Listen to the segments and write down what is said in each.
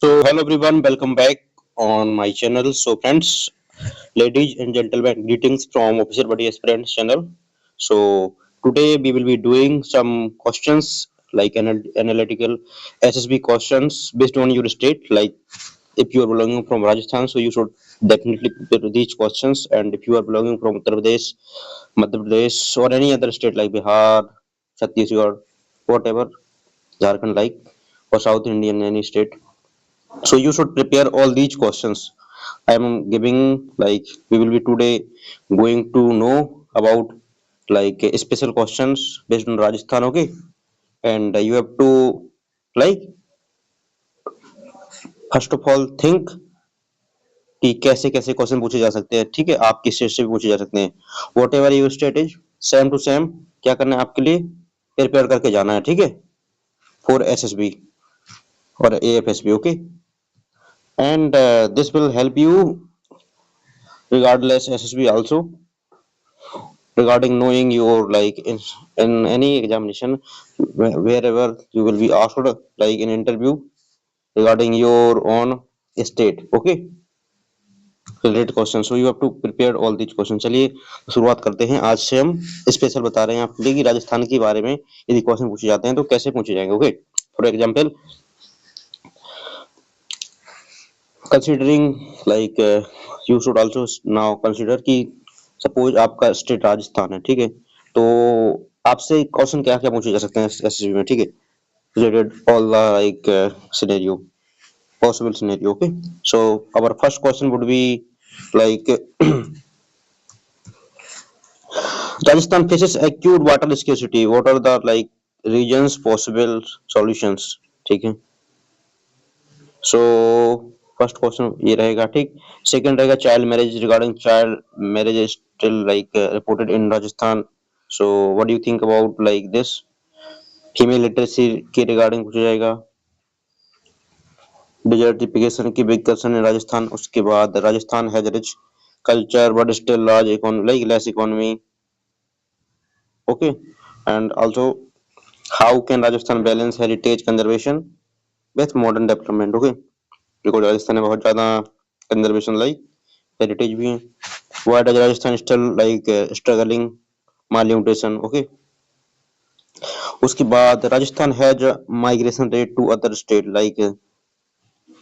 So, hello everyone, welcome back on my channel. So, friends, ladies and gentlemen, greetings from Officer Buddy Aspirants channel. So, today we will be doing some questions like analytical SSB questions based on your state. Like, if you are belonging from Rajasthan, so you should definitely prepare these questions. And if you are belonging from Uttar Pradesh, Madhya Pradesh, or any other state like Bihar, Chhattisgarh, whatever, Jharkhand, like, or South Indian, any state, so you should prepare all these questions I am giving. Like, we will be today going to know about like special questions based on Rajasthan. Okay, and you have to, like, first of all think कि कैसे कैसे question पूछे जा सकते हैं. ठीक है, आपकी स्टेट से भी पूछे जा सकते हैं. Whatever your state is, same to same क्या करना है आपके लिए, प्रिपेयर करके जाना है. ठीक है, फॉर एसएसबी और AFSB. Okay, and this will help you regardless SSB also, regarding knowing your, like, in any examination, wherever you will be asked like in interview regarding your own state. Okay, related question, so you have to prepare all these questions. चलिए शुरुआत करते हैं. आज से हम special बता रहे हैं आपके लिए कि राजस्थान के बारे में यदि क्वेश्चन पूछे जाते हैं तो कैसे पूछे जाएंगे. Okay, for example, considering like you should also now consider कि सपोज आपका स्टेट राजस्थान है. ठीक है, तो आपसे क्वेश्चन क्या क्या पूछे जा सकते हैं एसएसबी में. ठीक है, related all the like scenario, possible scenario. Okay, so our first question would be like Rajasthan faces acute water scarcity, what are the like regions possible solutions. ठीक है, सो फर्स्ट क्वेश्चन ये रहेगा. ठीक, second रहेगा child marriage, regarding child marriage still like reported in Rajasthan. So what do you think about like this. Female literacy के regarding पूछा जाएगा. Desertification की बिग कंसर्न इन राजस्थान. उसके बाद Rajasthan has rich culture but still large economy, like less economy. Okay, and also how can Rajasthan balance heritage conservation with modern development. Okay, because Rajasthan में बहुत ज्यादा conservation like heritage भी है. Why does Rajasthan still like struggling malnutrition. Okay, उसके बाद Rajasthan has migration rate to other state, like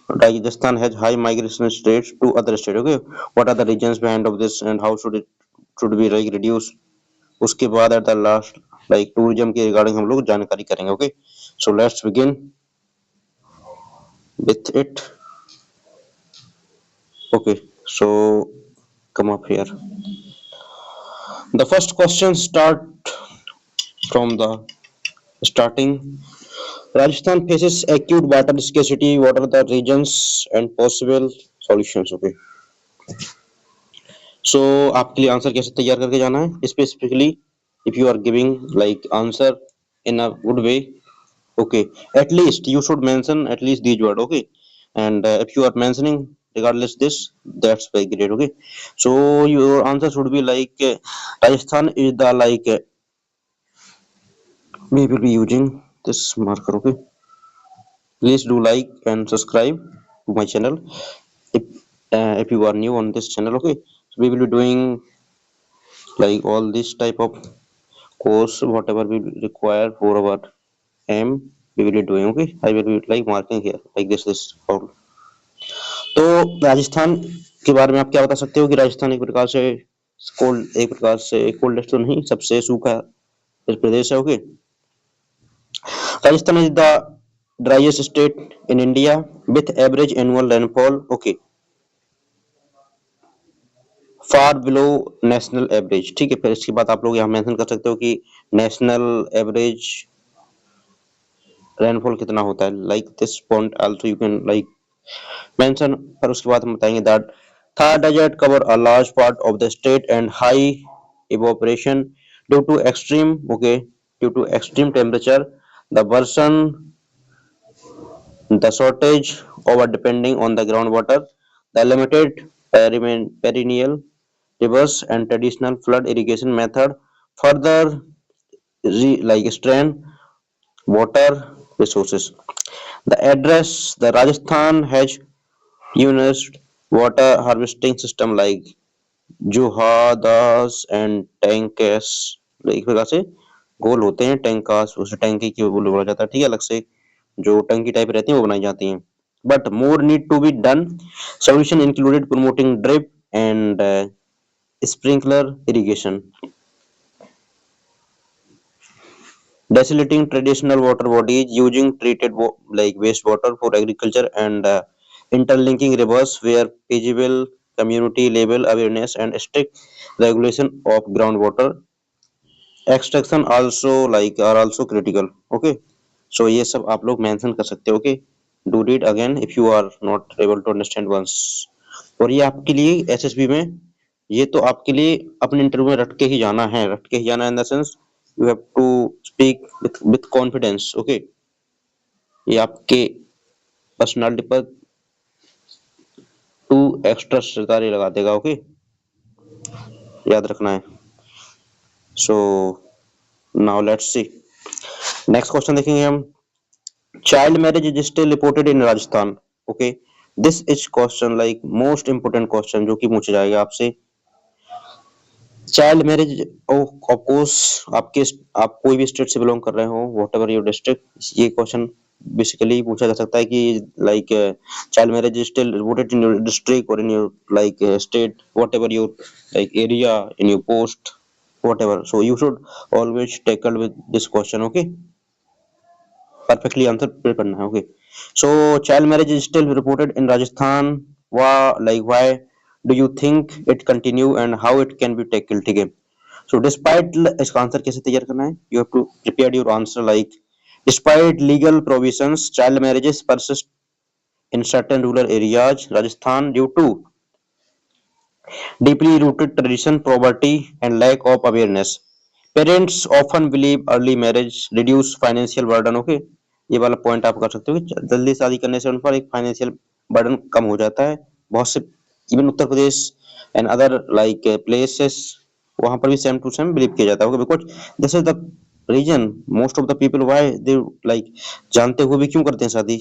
Rajasthan has high migration rates to other states. Okay, what are the reasons behind of this and how should be like reduced. उसके बाद at the last like tourism के regarding हम लोग जानकारी करेंगे. Okay, so let's begin with it. Okay, so come up here. The first question start from the starting. Rajasthan faces acute water scarcity. What are the regions and possible solutions? Okay, so आपके लिए answer कैसे तैयार करके जाना है specifically. If you are giving like answer in a good way, okay, at least you should mention at least these word. Okay, and if you are mentioning regardless this, that's very great. Okay, so your answer should be like Rajasthan is the like we will be using this marker. Okay, please do like and subscribe to my channel if if you are new on this channel. Okay, so we will be doing like all this type of course whatever we require for our aim, we will be doing. Okay, I will be like marking here like this all. तो राजस्थान के बारे में आप क्या बता सकते हो कि राजस्थान एक प्रकार से कोल्ड, एक प्रकार से कोल्डेस्ट तो नहीं, सबसे सूखा प्रदेश है. Okay, Rajasthan is the driest state in India with average annual rainfall. Okay, far below national average. ठीक है, फिर इसके बाद आप लोग यहाँ मेंशन कर सकते हो कि नेशनल एवरेज रेनफॉल कितना होता है. Like this point also you can like mention. पर उसके बाद हम बताएंगे that Thar desert cover a large part of the state and high evaporation due to extreme, okay, due to extreme temperature, the worsen, the shortage over depending on the groundwater, the limited perennial rivers and traditional flood irrigation method further like strain water resources. The address, the Rajasthan has used water harvesting system like जुहादास and tanks, एक प्रकार से गोल होते हैं टैंकास, उसे टैंकी की वो बोला जाता है, ठीक है, अलग से जो टंकी टाइप रहती है वो बनाई जाती हैं. But more need to be done. Solution included promoting drip and sprinkler irrigation, desalinating traditional water bodies, using treated like wastewater for agriculture, and interlinking rivers where feasible, community level awareness and strict regulation of groundwater extraction also like are also critical. Okay, so ये सब आप लोग mention कर सकते हो. Okay, do read again if you are not able to understand once. और ये आपके लिए एसएसबी में, ये तो आपके लिए अपने इंटरव्यू में रट के ही जाना है, रट के ही जाना in the sense you have to speak with confidence. Okay, ये आपके पर्सनालिटी पर टू एक्स्ट्रा सितारे लगा देगा. ओके, याद रखना है. So now let's see next question देखेंगे हम. Child marriage is still reported in Rajasthan. Okay, this is question like most important question जो कि पूछा जाएगा आपसे. चाइल्ड मैरिज, ऑफ कोर्स आपके, आप कोई भी स्टेट से बिलोंग कर रहे हो, वॉट एवर योर डिस्ट्रिक्ट, ये क्वेश्चन बेसिकली पूछा जा सकता है कि like child marriage is still reported in your district और in your like state, whatever your like area, in your post, whatever. So you should always tackle with this question. Okay, perfectly answer prepare करना है. Okay, so child marriage is still reported in Rajasthan. Why do you think it continue and how it can be tackle. ठीक है, so despite इसका answer कैसे तैयार करना है, you have to prepare your answer like despite legal provisions child marriages persist in certain rural areas Rajasthan due to deeply rooted tradition, poverty and lack of awareness. Parents often believe early marriage reduce financial burden. Okay, ये वाला point आप कर सकते हो कि जल्दी शादी करने से उन पर एक फाइनेंशियल बर्डन कम हो जाता है. बहुत से even Uttar Pradesh and other like places, वहां पर भी सेम टू सेम बिलीव किया जाता है. Because this is the reason most of the people why they like, जानते हुए भी क्यों करते हैं शादी.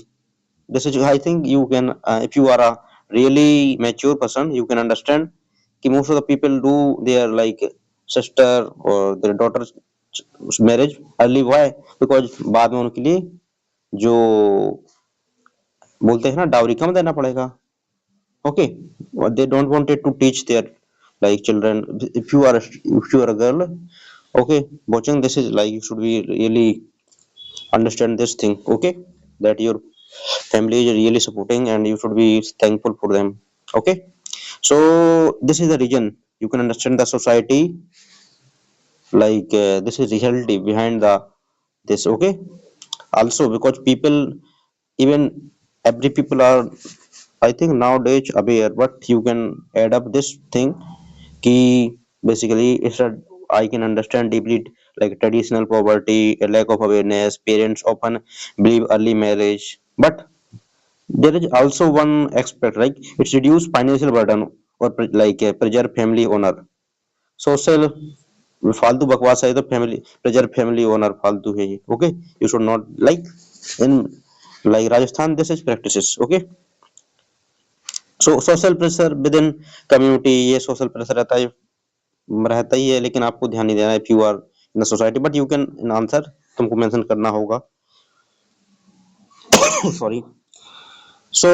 this is I think you can if you are a really mature person you can understand कि most of the people do their like sister or their daughter's marriage early. why? because बाद में उनके लिए जो बोलते हैं ना dowry कम देना पड़ेगा. Okay, they don't wanted to teach their like children. If you are a girl, okay, watching this is like you should be really understand this thing. Okay, that your family is really supporting and you should be thankful for them. Okay, so this is the reason you can understand the society like this is reality behind the this. Okay, also because people, even every people are I think nowadays aware, but you can add up this thing ki basically it's a, I can understand deeply like traditional poverty, a lack of awareness, parents often believe early marriage, but there is also one aspect like it's reduce financial burden or like preserve family honor. Social फालतू बकवास है तो family pleasure family owner फालतू है ये. Okay, you should not like in like Rajasthan this is practices. Okay, so social pressure within community, ये social pressure रहता ही है लेकिन आपको ध्यान नहीं देना if you are in the society, but you can in answer तुमको मेंशन करना होगा. Sorry. So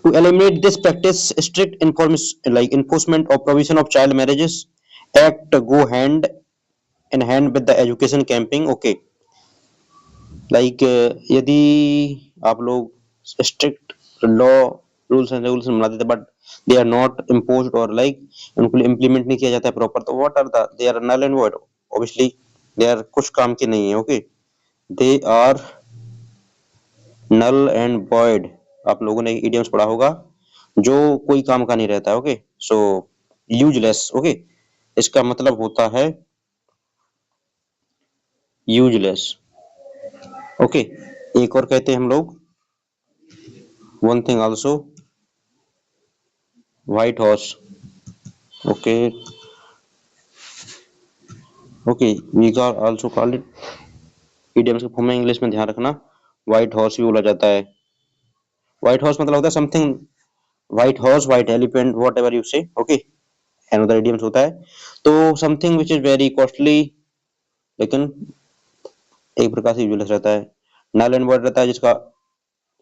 to eliminate this practice strict enforcement of provision of child marriages act go hand in hand with the education camping. Okay, like यदि आप लोग strict law rules and regulation बनाते थे but they are not imposed और like उनको implement नहीं किया जाता है प्रॉपर, तो what are the they are null and void. Obviously they are कुछ काम के नहीं है. Okay, they are null and void. आप लोगों ने इडियम्स पढ़ा होगा जो कोई काम का नहीं रहता है. Okay, so useless. ओके, इसका मतलब होता है यूजलेस. ओके, एक और कहते हैं हम लोग one thing also white horse. Okay, okay, we are also called it idioms के फॉर्म में इंग्लिश में ध्यान रखना, व्हाइट हॉर्स भी बोला जाता है। व्हाइट हॉर्स मतलब होता है something, white horse, white elephant, what ever you से, ओके। अनदर इडियम्स होता है तो something which is very costly, लेकिन एक प्रकार से यूजलेस रहता है। नल एंड वर्ड रहता है जिसका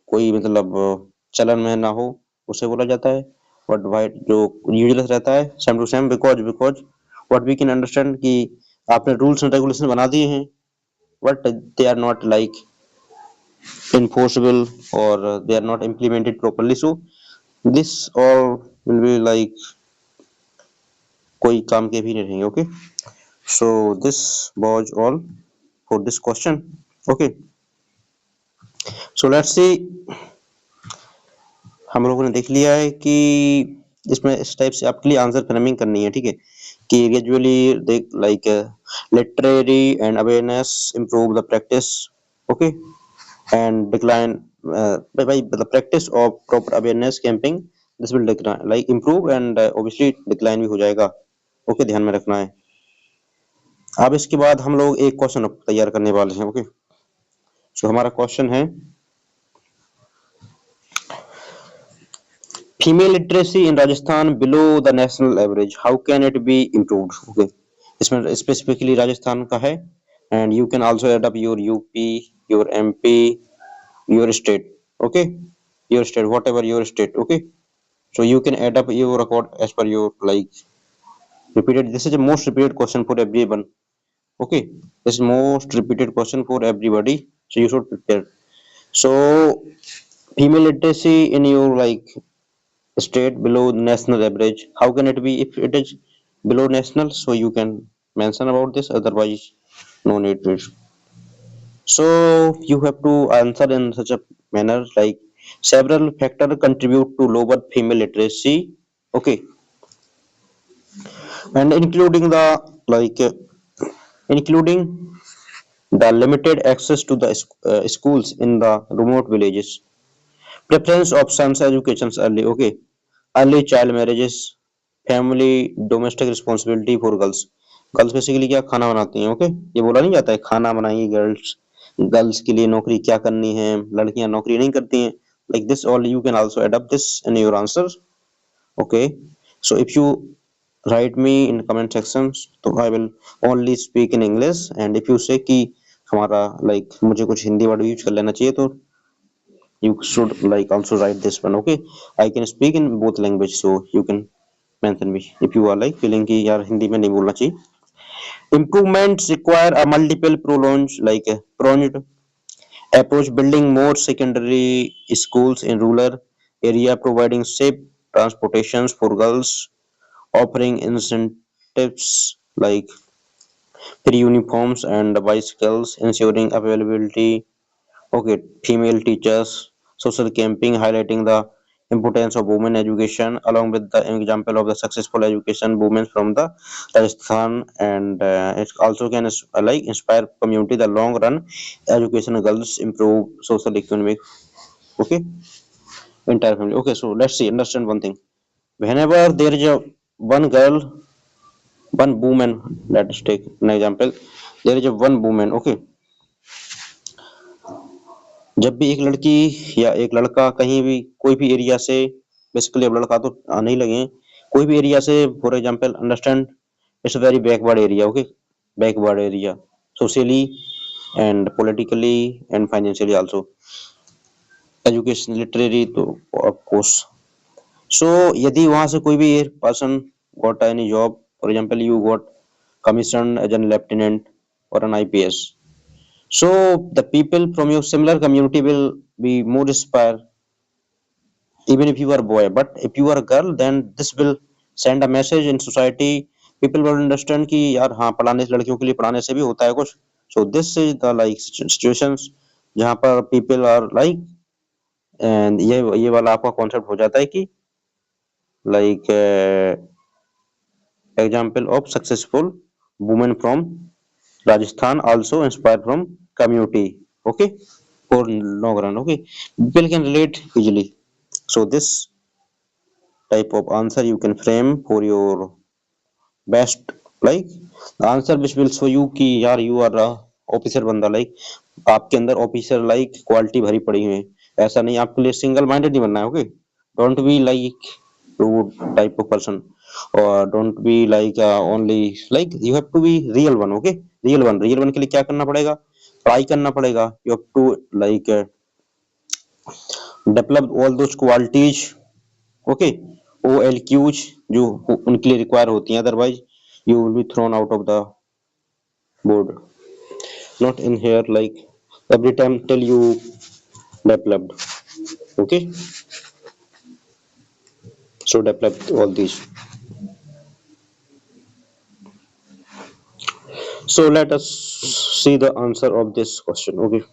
कोई मतलब चलन में ना हो, उसे बोला जाता है। बट वाइट जो यूजलेस रहता है, same to same, because because what we can understand कि आपने रूल्स एंड रेगुलेशन बना दिए हैं, but they are not like enforceable, or they are not implemented properly, so this all will be like कोई काम के भी नहीं रहेंगे, okay. So this was all for this question, okay. So let's see, हम लोगों ने देख लिया है कि इसमें इस टाइप से आपके लिए आंसर फ्रेमिंग करनी है, ठीक है, कि ग्रेजुअली देख like literary and awareness improve the practice, okay, and decline by the practice of proper awareness camping, this will decline like improve and obviously decline भी हो जाएगा, ओके, ध्यान में रखना है। अब इसके बाद हम लोग एक क्वेश्चन तैयार करने वाले हैं, ओके। सो हमारा क्वेश्चन है female literacy in Rajasthan below the national average, how can it be improved, okay. इसमें स्पेसिफिकली राजस्थान का है, and you can also add up your UP, your MP, your state, okay, your state, whatever your state, okay. So you can add up your record as per your like repeated. This is the most repeated question for everyone, okay. This is most repeated question for everybody, so you should prepare. So female literacy in your like state below national average, how can it be if it is below national? So you can mention about this, otherwise no need to. So you have to answer in such a manner like several factors contribute to lower female literacy, okay, and including the like including the limited access to the schools in the remote villages, preference of sons educations early, okay, early child marriages, family domestic responsibility for girls, girls basically क्या खाना बनाती हैं, okay, ये बोला नहीं जाता है खाना बनाएंगी गर्ल्स, गर्ल्स के लिए नौकरी क्या करनी है, लड़कियां नौकरी नहीं करती हैं, like this all you can also adapt this in your answer, okay. So if you write me in comment sections तो I will only speak in English, and if you say कि हमारा like मुझे कुछ Hindi word use कर लेना चाहिए तो you should like also write this one, okay. I can speak in both language, so you can mention me if you are like feeling कि यार हिंदी में नहीं बोलना चाहिए। Improvements require a multiple prolonged approach, building more secondary schools in rural area, providing safe transportations for girls, offering incentives like free uniforms and bicycles, ensuring availability, okay, female teachers, social camping, highlighting the importance of women education, along with the example of the successful education movements from the Rajasthan, and it also can like inspire community the long run education girls improve social economic, okay, entire family, okay. So let's see, understand one thing, whenever there is a one girl, one woman, let's take an example, there is a one woman, okay, जब भी एक लड़की या एक लड़का कहीं भी कोई भी एरिया से, बेसिकली अब लड़का तो आने ही लगे हैं, कोई भी एरिया से, for example understand it's very backward area, okay, backward area socially and politically and financially also, education literary तो ऑफ कोर्स। सो यदि वहां से कोई भी person got any job, for example you got commission as an lieutenant और an IPS, so the people from your similar community will be more inspired, even if you are a boy, but if you are a girl then this will send a message in society, people will understand कि यार हाँ पढ़ाने से, लड़कियों के लिए पढ़ाने से भी होता है कुछ। so this is the like situations जहाँ पर people are like, and ये वाला आपका कॉन्सेप्ट हो जाता है कि like example of successful women from Rajasthan also inspired from community, okay, for long run, okay, people can relate easily. So this type of answer you can frame for your best, like the answer which will show you कि यार you are a officer बंदा, like आपके अंदर officer like quality भरी पड़ी है। ऐसा नहीं, आपके लिए सिंगल माइंडेड नहीं बनना है। Okay, don't be like rude type of person, और don't be like only like, you have to be real one. Okay, real one के लिए क्या करना पड़ेगा? ट्राई करना पड़ेगा। You have to like develop all those qualities. Okay, O L Qs जो उनके लिए रिक्वायर होती हैं, otherwise you will be thrown out of the board. Not in here like every time till you developed. Okay, so develop all these. So let us see the answer of this question. Okay,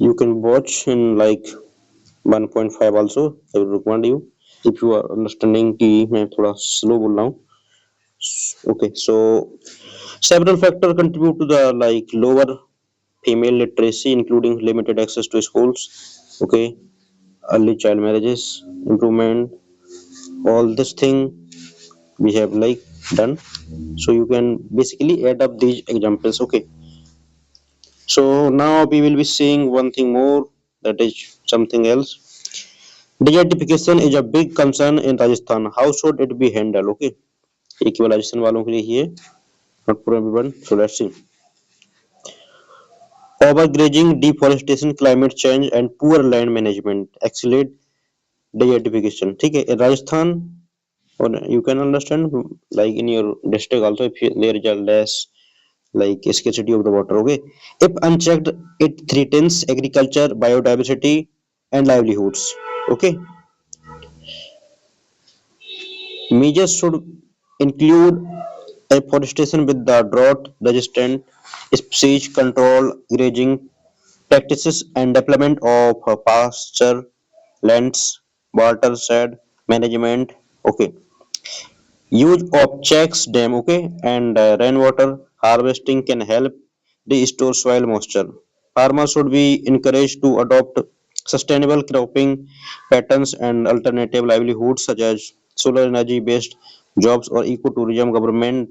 you can watch in like 1.5 also. I will recommend you if you are understanding कि मैं थोड़ा slow बोल रहा हूँ. Okay, so several factors contribute to the like lower female literacy, including limited access to schools. Okay, early child marriages, improvement, all this thing we have like done. So you can basically add up these examples. Okay, so now we will be seeing one thing more, that is something else. Desertification is a big concern in Rajasthan. How should it be handled? Okay, ये केवल राजस्थान वालों के लिए ही है, not for everyone. So let's see. Overgrazing, deforestation, climate change, and poor land management accelerate desertification. ठीक है, Rajasthan, or you can understand like in your district also, if there is a less like scarcity of the water. Okay, if unchecked, it threatens agriculture, biodiversity, and livelihoods. Okay, measures should include afforestation with the drought resistant species control, grazing practices, and development of pasture lands, watershed management. Okay, use of checks dam. Okay, and rainwater harvesting can help restore soil moisture. Farmers should be encouraged to adopt sustainable cropping patterns and alternative livelihoods such as solar energy based jobs or ecotourism. Government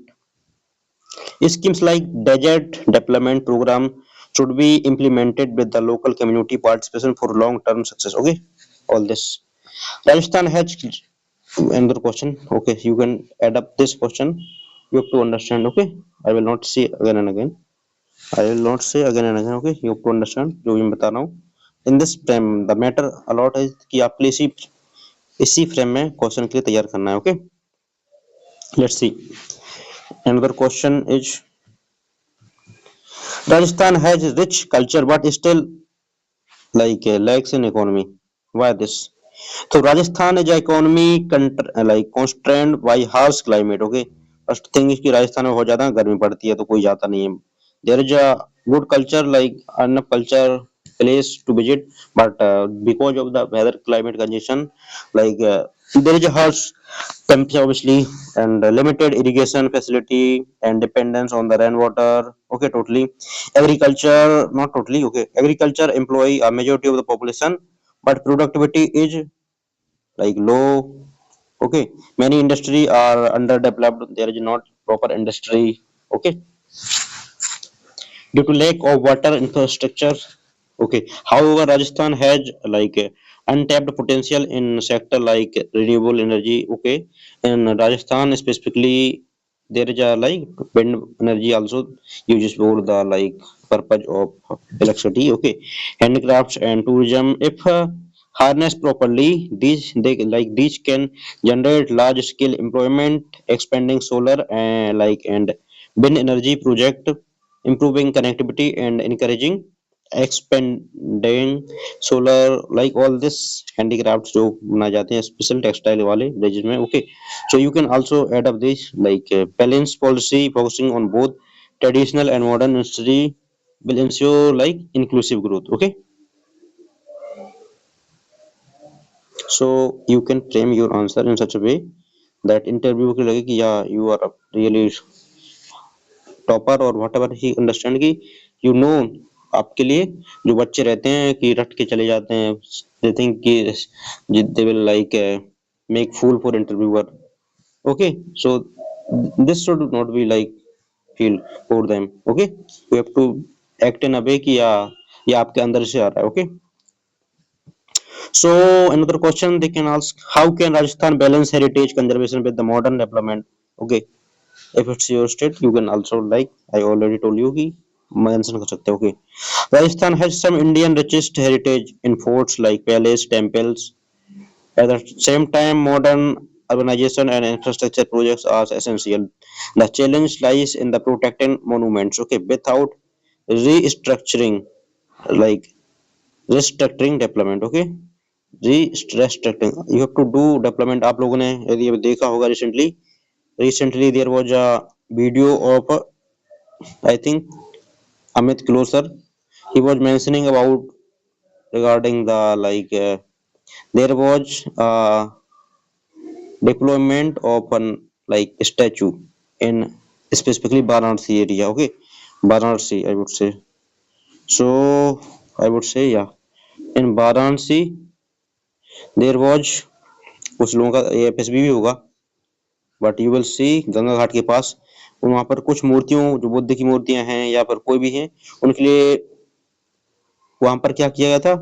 schemes like desert development program should be implemented with the local community participation for long term success. Okay, all this. Rajasthan has another question. Okay, you can add up this question. You have to understand. Okay, I will not say again and again. I will not say again and again. Okay, you have to understand जो भी मैं बता रहा हूँ. In this frame, the matter a lot is कि आपके लिए इसी फ्रेम में क्वेश्चन के लिए तैयार करना है. Okay, let's see. Another question is Rajasthan has rich culture but still like lacks in economy. Why this? So Rajasthan is a economy like constrained by harsh climate. Okay, first thing is कि राजस्थान में बहुत ज्यादा गर्मी पड़ती है तो कोई जाता नहीं है. There is a good culture like enough culture place to visit, but because of the weather climate condition, like there is a harsh temperature obviously, and limited irrigation facility and dependence on the rainwater. Okay, totally. Agriculture, not totally. Okay, agriculture employ a majority of the population, but productivity is like low. Okay, many industry are underdeveloped. There is not proper industry. Okay, due to lack of water infrastructure. Okay, however, Rajasthan has like untapped potential in sector like renewable energy. Okay, in Rajasthan specifically, there is a like wind energy also uses for the like purpose of electricity. Okay, handicrafts and tourism, if harnessed properly, these can generate large scale employment. Expanding solar and like and wind energy project, improving connectivity and encouraging expanding solar, like all this handicrafts जो बनाए जाते हैं special textile वाले bridges में. Okay, so you can also add up this like balanced policy focusing on both traditional and modern industry will ensure like inclusive growth. Okay, so you can frame your answer in such a way that interview के लगे कि yeah you are a really topper और what ever he understand कि you know. आपके लिए जो बच्चे रहते हैं कि रट के चले जाते हैं, दे थिंक कि they will like make fool for interviewer. Okay, so this should not be like feel for them. Okay, you have to act in a way कि या ये आपके अंदर से आ रहा है. Okay, so another question they can ask, how can Rajasthan balance heritage conservation with the modern development? Okay, if it's your state you can also, like I already told you कि mention कर सकते हो. Okay, Rajasthan has some Indian richest heritage in forts like palace, temples. At the same time, modern urbanization and infrastructure projects are essential. The challenge lies in the protecting monuments, okay, without restructuring, like restructuring development, okay, restructuring. You have to do development. आप लोगों ने यदि ये देखा होगा recently there was a video of I think Amit Closer. He was mentioning about regarding the like there was deployment of an like statue in specifically Varanasi area. Okay, Varanasi, I would say. So I would say yeah, in Varanasi there was कुछ लोगों का AFSB भी होगा, but you will see Ganga Ghat के पास वहां पर कुछ मूर्तियों जो बुद्ध की मूर्तियां हैं या फिर कोई भी हैं उनके लिए वहां पर क्या किया गया था,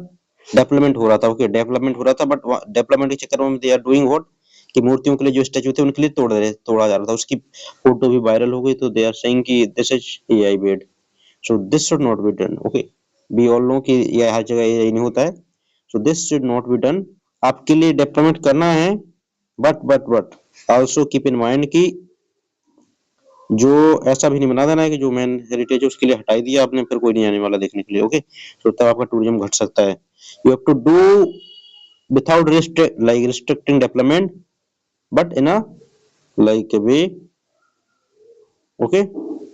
डेवलपमेंट हो रहा था. ओके, डेवलपमेंट हो रहा था, बट डेवलपमेंट के चक्कर में दे आर डूइंग व्हाट कि मूर्तियों के लिए जो स्टैचू थे उनके लिए तोड़ा जा रहा था. उसकी फोटो भी वायरल हो गई, तो दे आर सेइंग कि this is AI made, so this should not be done. Okay, we all know कि ये हर जगह एआई नहीं होता है, so this should not be done. आपके लिए डेवलपमेंट करना है, but also keep in mind कि जो ऐसा भी नहीं बना देना है कि जो मेन हेरिटेज है उसके लिए हटाई दिया आपने, फिर कोई नहीं आने वाला देखने के लिए. ओके, तो तब आपका टूरिज्म घट सकता है. You have to do without restricting development, but in a like a way, okay,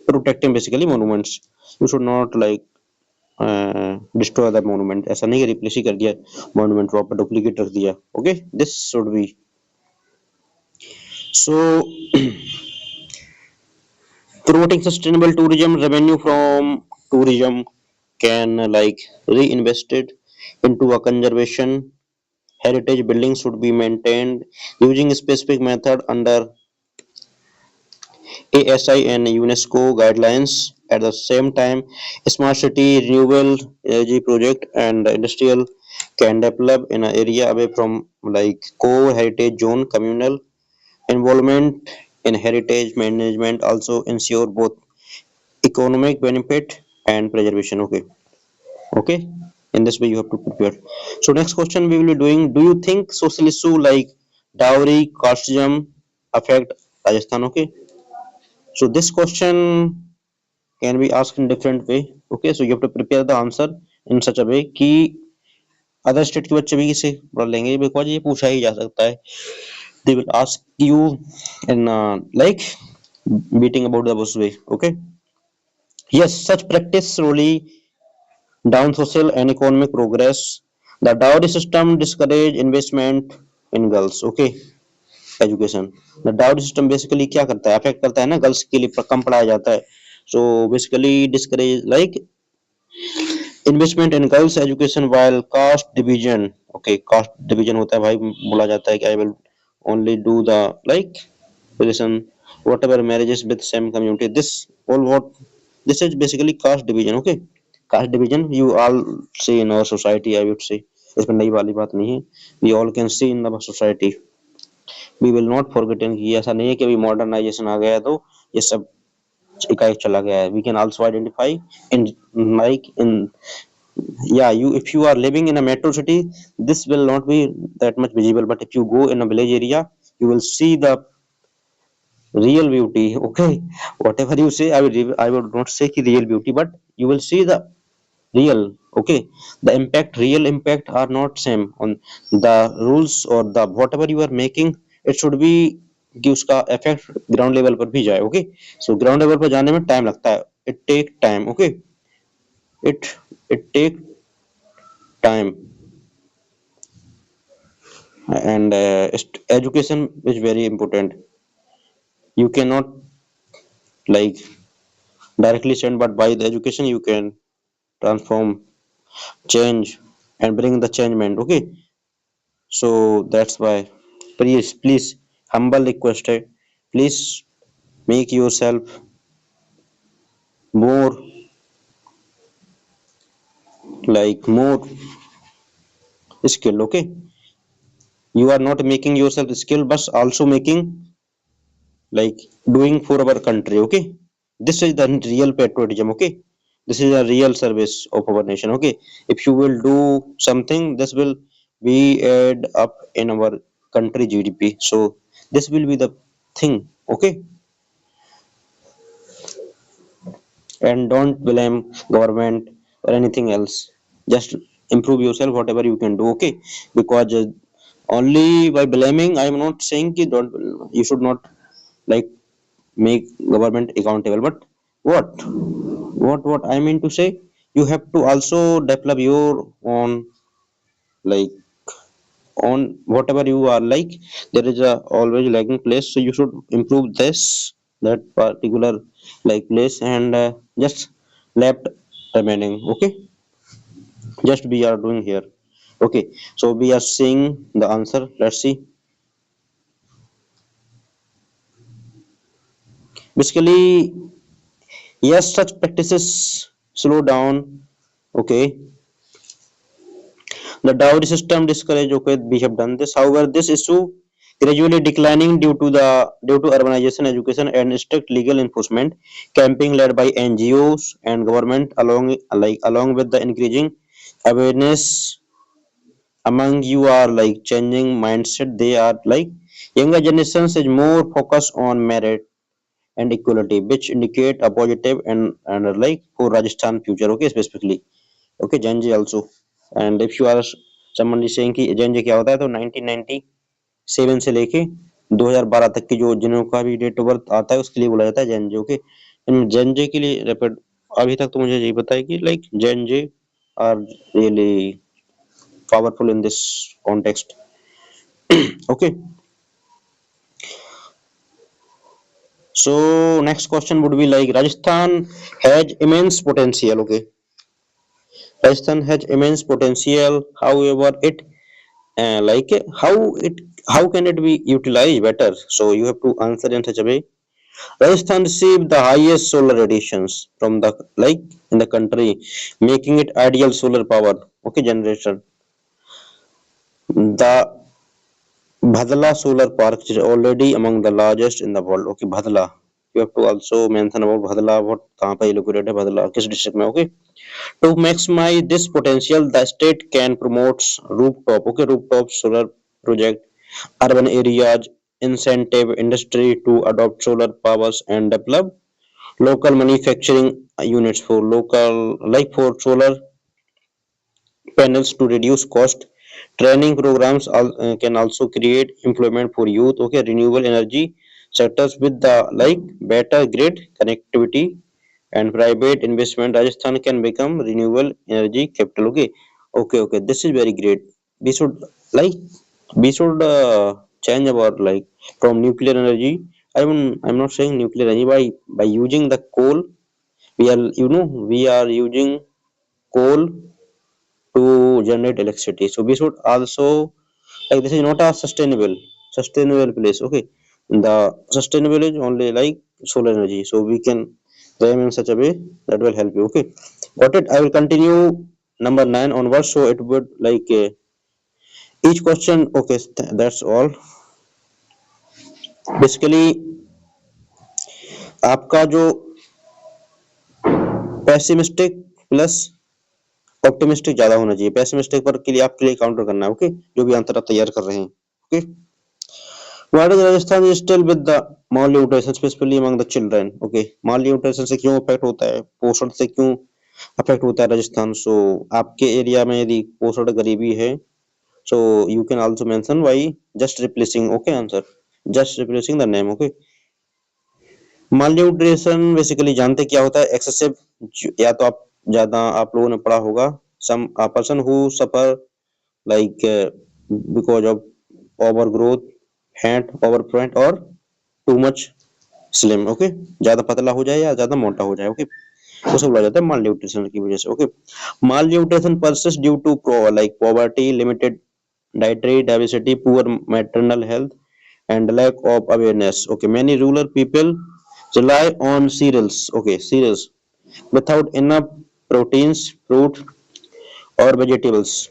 protecting basically monuments. You should not like destroy the monument. ऐसा नहीं कि रिप्लेस ही कर दिया monument को, आप डुप्लीकेट रख दिया. Okay, this should be so. Promoting sustainable tourism, revenue from tourism can like reinvested into a conservation. Heritage buildings should be maintained using a specific method under ASI and UNESCO guidelines. At the same time, smart city renewable energy project and industrial can develop in an area away from like core heritage zone. Communal involvement in heritage management also ensure both economic benefit and preservation. Okay, okay. In this way, you have to prepare. So next question we will be doing: do you think social issue like dowry, casteism affect Rajasthan? Okay. So this question can be asked in different way. Okay, so you have to prepare the answer in such a way कि other state के बच्चे भी इसे पढ़ लेंगे, because ये पूछा ही जा सकता है. They will ask you in like beating about the bush way. Okay, yes, such practice really down social and economic progress. The dowry system discourage investment in girls. Okay, education. The doubt system basically क्या करता है, affect करता है ना, girls के लिए कम पढ़ाया जाता है. So basically discourage like investment in girls education while caste division. Okay, caste division होता है भाई, बोला जाता है कि I will only do the like relation whatever marriages with same community, this all what this is basically caste division. Okay, caste division you all see in our society, I would say. इसमें नई वाली बात नहीं है, we all can see in the society. We will not forgotten कि ऐसा नहीं है कि अभी मॉडर्नाइजेशन आ गया है तो ये सब एकाएक चला गया है. We can also identify in like in yeah, you if you are living in a metro city this will not be that much visible, but if you go in a village area you will see the real beauty. Okay, whatever you say, I would not say ki real beauty, but you will see the real. Okay, the impact, real impact are not same on the rules or the whatever you are making. It should be कि उसका effect ground level पर भी जाए. Okay, so ground level पर जाने में time लगता है, it take time. Okay, it it take time and education is very important. You cannot like directly send, but by the education you can transform, change and bring the changement. Okay, so that's why please humble request, please make yourself more, like more skill. Okay, you are not making yourself skill but also making, like, doing for our country. Okay, this is the real patriotism. Okay, this is a real service of our nation. Okay, if you will do something, this will be add up in our country GDP. So this will be the thing. Okay, and don't blame government or anything else. Just improve yourself whatever you can do. Okay, because only by blaming, I am not saying ki don't, you should not, like, make government accountable, but what what I mean to say, you have to also develop your own, like, on whatever you are, like, there is a always lagging place, so you should improve this, that particular, like, place, and just left remaining. Okay, just we are doing here. Okay, so we are seeing the answer. Let's see. Basically, yes, such practices slow down. Okay, the dowry system discourage. Okay, we have done this. However, this issue gradually declining due to urbanization, education, and strict legal enforcement. Camping led by NGOs and government, along with the increasing awareness among you, are like changing mindset. They are like younger generations is more focused on merit and equality, which indicate a positive and like for Rajasthan future. Okay, specifically. Okay, Gen Z also. And if you are someone is saying कि Gen Z क्या होता है, तो 1997 से लेके 2012 तक की जो जिनों का भी डेट ऑफ बर्थ आता है उसके लिए बोला जाता है जेन जे. ओके, इन जेन जे के लिए रेपिड, अभी तक तो मुझे यही पता है कि like Gen Z are really powerful in this context. Okay, so next question would be like Rajasthan has immense potential. Okay, Rajasthan has immense potential. However, it like how can it be utilized better? So you have to answer in such a way. Rajasthan received the highest solar radiations from the, like, in the country, making it ideal solar power. Okay, generation. The Bhadla Solar Park is already among the largest in the world. Okay, Bhadla. You have to also mention about Bhadla. What कहाँ पे located है Bhadla? किस district में? Okay. To maximize this potential, the state can promote rooftop. Okay, rooftop solar project, urban areas, incentive industry to adopt solar powers, and develop local manufacturing units for local, like, for solar panels to reduce cost. Training programs can also create employment for youth. Okay, renewable energy sectors with the, like, better grid connectivity and private investment. Rajasthan can become renewable energy capital. Okay, okay, this is very great. We should, like, we should change our, like, from nuclear energy. I'm not saying nuclear energy by using the coal. We are, we are using coal to generate electricity. So we should also, like, this is not a sustainable place. Okay, the sustainable is only like solar energy. So we can frame in such a way that will help you. Okay, got it. I will continue number 9 onwards. So it would like each question. Okay, that's all. Basically, आपका जो pessimistic plus optimistic ज्यादा होना चाहिए. Pessimistic पर के लिए आपके लिए काउंटर करना है. ओके, जो भी आंसर आप तैयार कर रहे हैं. Okay, why does Rajasthan is still with the malnutrition, especially among the children? Okay, malnutrition से क्यों अफेक्ट होता है, पोषण से क्यों अफेक्ट होता है राजस्थान? सो आपके एरिया में यदि पोषण गरीबी है, so you can also mention why. Just replacing. Okay, answer, just replacing the name. Okay, malnutrition basically जानते क्या होता है? एक्सेसिव, या तो आप ज्यादा, आप लोगों ने पढ़ा होगा, some person who suffer, like, because of overgrowth, fat, overfat, or too much slim. Okay, ज्यादा पतला हो जाए या ज्यादा मोटा हो जाए. ओके, वो सब बोला जाता है माल न्यूट्रिशन की वजह से. Okay, malnutrition persist due to like poverty, limited dietary diversity, poor maternal health, and lack of awareness. Okay, many rural people rely on cereals. Okay, cereals without enough proteins, fruit or vegetables.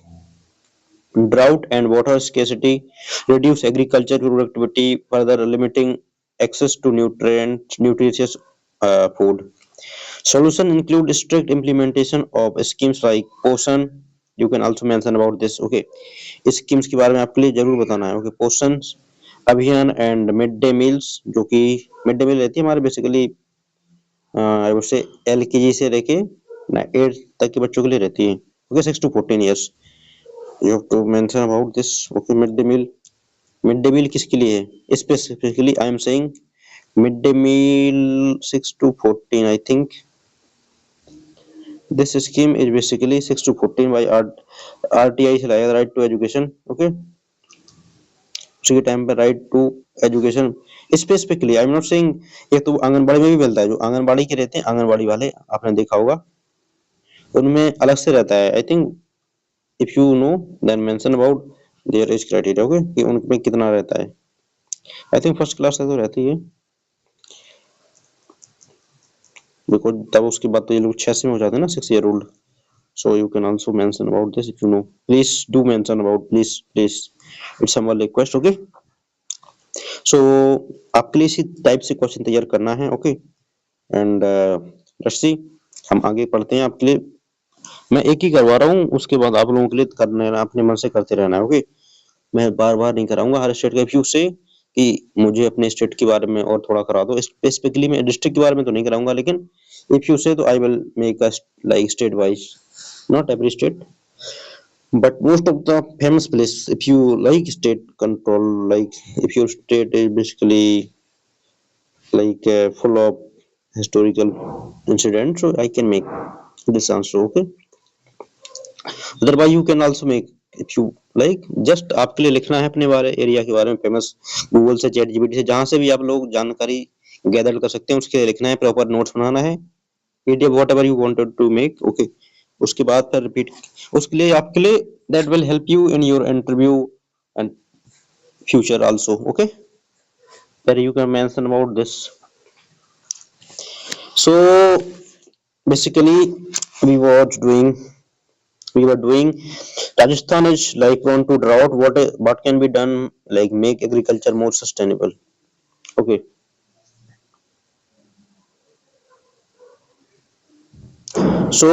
Drought and water scarcity reduce agriculture productivity, further limiting access to nutritious food. Solution include strict implementation of schemes like पोषण. You can also mention about this. Okay, इस schemes के बारे में आपके लिए जरूर बताना है. Okay, पोषण अभियान एंड मिड डे मील्स, जो कि मिड डे मील रहती है हमारे basically I would say LKG से लेके ना 8 तक के बच्चों के लिए रहती है. Okay, 6 to 14 years. You have to mention about this. Okay, mid day meal किसके लिए है specifically? I am saying mid day meal 6 to 14. I think this scheme is basically 6 to 14 by RTI से लाया, राइट टू एजुकेशन. ओके, उसी के time पे right to education specifically. I am not saying, ये तो आंगनबाड़ी में भी मिलता है. जो आंगनबाड़ी के रहते हैं, आंगनबाड़ी वाले आपने देखा होगा, उनमें अलग से रहता है. I think if you know then mention about their age criteria. Okay, कि उनमें कितना रहता है. आई थिंक फर्स्ट क्लास तक तो रहती है, बिकॉज तब उसके बाद तो ये लोग 6 में हो जाते हैं ना, 6 year old. So you can also mention about this if you know. Please do mention about, please. It's a request. Okay. So आपके लिए इसी टाइप से क्वेश्चन तैयार करना है. ओके, एंड लेट्स सी, हम आगे पढ़ते हैं. आपके लिए मैं एक ही करवा रहा हूँ, उसके बाद आप लोगों के लिए करना है, अपने मन से करते रहना है. ओके, मैं बार बार नहीं कराऊंगा हर स्टेट का व्यू से कि मुझे अपने स्टेट के बारे में और थोड़ा करा दो. स्पेसिफिकली मैं डिस्ट्रिक्ट के बारे में तो नहीं कराऊंगा, लेकिन इफ यू से तो I will make a like state wise, not every state but most of the famous place. If you like state control, like if your state is basically like full of historical incidents, so I can make this answer. Okay, otherwise you can also make, if you like. just आपके लिए लिखना है अपने बारे area के बारे में famous, Google से, चैट जीपीटी से, जहां से भी आप लोग जानकारी गैदर कर सकते हैं, उसके लिए लिखना है, प्रॉपर नोट्स बनाना है, PDF whatever you wanted to make. Okay, उसके बाद फिर रिपीट. उसके लिए आपके लिए that will help you in your interview and future also. Okay, फिर you can mention about this. So basically we were doing we were doing Rajasthan is like prone to drought. What can be done, like make agriculture more sustainable? Okay, so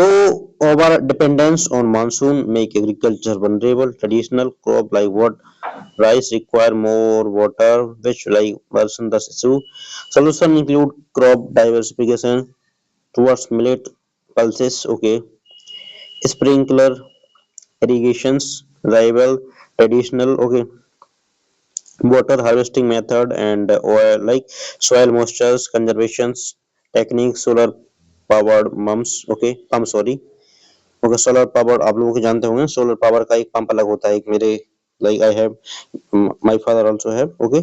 our dependence on monsoon make agriculture vulnerable. Traditional crop like what rice require more water, which like worsen the issue. Solution include crop diversification towards millet, pulses. Okay, sprinkler irrigations, rival traditional. Okay, water harvesting method and oil like soil moisture conservations techniques, solar powered pumps. Okay, pump, sorry. Okay, solar power आप लोगों के जानते होंगे. Solar power का एक pump अलग होता है, एक मेरे like I have, my father also have. Okay,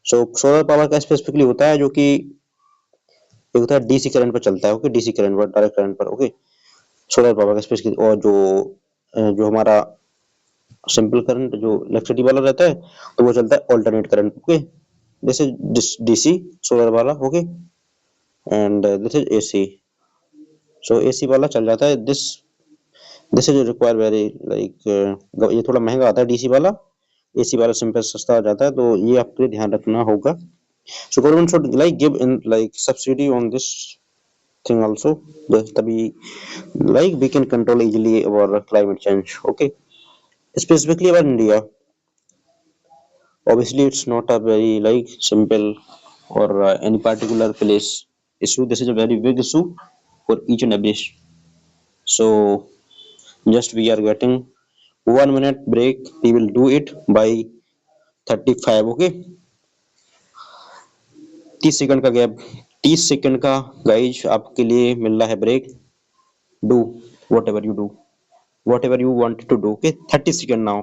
so solar power का स्पेसिफिकली होता है जो कि एक होता है डीसी करंट पर चलता है. ओके, डीसी करंट पर, डायरेक्ट करंट पर. ओके, सोलर पावर का स्पेसिफिकली. और जो जो हमारा सिंपल करंट जो इलेक्ट्रिसिटी वाला रहता है, तो वो चलता है alternate current. Okay, this is DC solar वाला. Okay, and this is AC. So AC वाला चल जाता है. This is require very like, ये थोड़ा महंगा आता है डीसी वाला. एसी वाला सिंपल सस्ता आ जाता है, तो ये आपके ध्यान रखना होगा. So government should like give in like subsidy on this thing also, तभी like we can control easily our climate change. Okay, specifically about India, obviously it's not a very like simple or any particular place issue. This is a very big issue for each and every. So just we are getting 1 minute break, we will do it by 35. Okay, 30 second का gap, 30 second का guys आपके लिए मिल रहा है break. Do whatever you do, whatever you want to do. Okay, 30 seconds now.